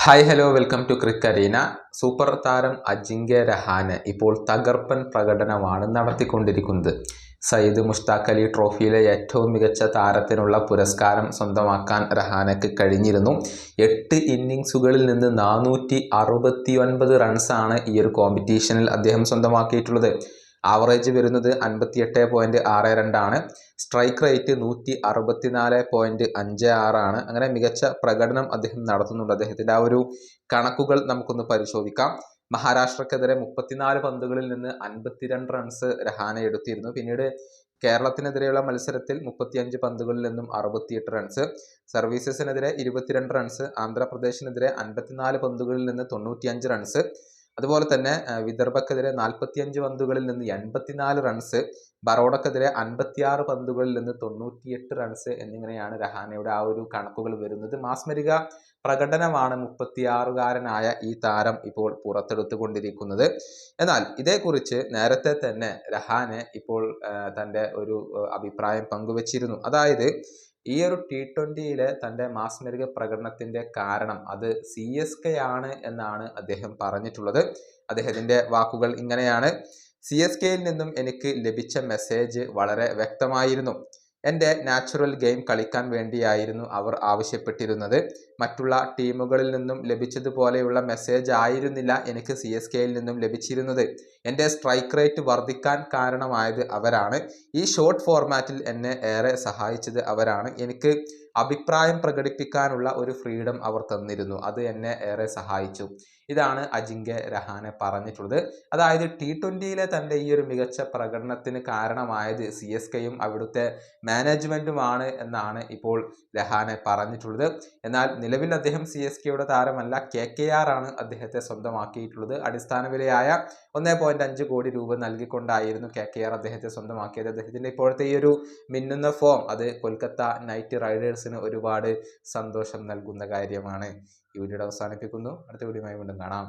Hi hello welcome to Crick Arena. Super താരം അജിങ്ക്യ രഹാനെ ഇപ്പോൾ തകർപ്പൻ പ്രകടനമാണ് നടത്തിക്കൊണ്ടിരിക്കുന്നത്. സയ്യിദ് മുഷ്താഖ് അലി ട്രോഫിയിലെ ഏറ്റവും മികച്ച താരത്തിനുള്ള പുരസ്കാരം സ്വന്തമാക്കാൻ രഹാനെക്ക് കഴിഞ്ഞിരുന്നു. 8 ഇന്നിങ്സുകളിൽ നിന്ന് 469 റൺസാണ് ഈ ഒരു കോമ്പറ്റീഷനിൽ അദ്ദേഹം സ്വന്തമാക്കിയിട്ടുള്ളത്. ആവറേജ് വരുന്നത് 58.62 ആണ്. സ്ട്രൈക്ക് റേറ്റ് 164.56 ആണ്. അങ്ങനെ മികച്ച പ്രകടനം അദ്ദേഹം നടത്തുന്നുണ്ട്. അദ്ദേഹത്തിൻ്റെ ആ ഒരു കണക്കുകൾ നമുക്കൊന്ന് പരിശോധിക്കാം. മഹാരാഷ്ട്രക്കെതിരെ 34 പന്തുകളിൽ നിന്ന് 52 റൺസ് രഹാനെ എടുത്തിരുന്നു. പിന്നീട് കേരളത്തിനെതിരെയുള്ള മത്സരത്തിൽ 35 പന്തുകളിൽ നിന്നും 68 റൺസ്, സർവീസസിനെതിരെ 22 റൺസ്, ആന്ധ്രാപ്രദേശിനെതിരെ 54 പന്തുകളിൽ നിന്ന് 95 റൺസ്, അതുപോലെ തന്നെ വിദർഭക്കെതിരെ 45 പന്തുകളിൽ നിന്ന് 84 റൺസ്, ബറോഡക്കെതിരെ 56 പന്തുകളിൽ നിന്ന് 98 റൺസ് എന്നിങ്ങനെയാണ് രഹാനെയുടെ ആ ഒരു കണക്കുകൾ വരുന്നത്. മാസ്മരിക പ്രകടനമാണ് 36-കാരനായ ഈ താരം ഇപ്പോൾ പുറത്തെടുത്തുകൊണ്ടിരിക്കുന്നത്. എന്നാൽ ഇതേക്കുറിച്ച് നേരത്തെ തന്നെ രഹാനെ ഇപ്പോൾ തൻ്റെ ഒരു അഭിപ്രായം പങ്കുവച്ചിരുന്നു. അതായത് ഈ ഒരു T20യിലെ തൻ്റെ മാസ്മരിക പ്രകടനത്തിൻ്റെ കാരണം അത് CSK ആണ് എന്നാണ് അദ്ദേഹം പറഞ്ഞിട്ടുള്ളത്. അദ്ദേഹത്തിൻ്റെ വാക്കുകൾ ഇങ്ങനെയാണ്: CSKയിൽ നിന്നും എനിക്ക് ലഭിച്ച മെസ്സേജ് വളരെ വ്യക്തമായിരുന്നു. എൻ്റെ നാച്ചുറൽ ഗെയിം കളിക്കാൻ വേണ്ടിയായിരുന്നു അവർ ആവശ്യപ്പെട്ടിരുന്നത്. മറ്റുള്ള ടീമുകളിൽ നിന്നും ലഭിച്ചതുപോലെയുള്ള മെസ്സേജ് ആയിരുന്നില്ല എനിക്ക് CSKയിൽ നിന്നും ലഭിച്ചിരുന്നത്. എൻ്റെ സ്ട്രൈക്ക് റേറ്റ് വർദ്ധിക്കാൻ കാരണമായത് അവരാണ്. ഈ ഷോർട്ട് ഫോർമാറ്റിൽ എന്നെ ഏറെ സഹായിച്ചത് അവരാണ്. എനിക്ക് അഭിപ്രായം പ്രകടിപ്പിക്കാനുള്ള ഒരു ഫ്രീഡം അവർ തന്നിരുന്നു. അത് എന്നെ ഏറെ സഹായിച്ചു. ഇതാണ് അജിങ്ക്യ രഹാനെ പറഞ്ഞിട്ടുള്ളത്. അതായത് T20യിലെ തൻ്റെ ഈ ഒരു മികച്ച പ്രകടനത്തിന് കാരണമായത് CSKയും അവിടുത്തെ മാനേജ്മെൻറ്റുമാണ് എന്നാണ് ഇപ്പോൾ രഹാനെ പറഞ്ഞിട്ടുള്ളത്. എന്നാൽ നിലവിൽ അദ്ദേഹം CSKയുടെ താരമല്ല, KKR ആണ് അദ്ദേഹത്തെ സ്വന്തമാക്കിയിട്ടുള്ളത്. അടിസ്ഥാന വിലയായ 1.5 കോടി രൂപ നൽകിക്കൊണ്ടായിരുന്നു KKR അദ്ദേഹത്തെ സ്വന്തമാക്കിയത്. അദ്ദേഹത്തിൻ്റെ ഇപ്പോഴത്തെ ഈ ഒരു മിന്നുന്ന ഫോം അത് കൊൽക്കത്ത നൈറ്റ് റൈഡേഴ്സിന് ഒരുപാട് സന്തോഷം നൽകുന്ന കാര്യമാണ്. ഈ വീഡിയോ അവസാനിപ്പിക്കുന്നു. അടുത്ത വീഡിയോയുമായി വീണ്ടും കാണാം.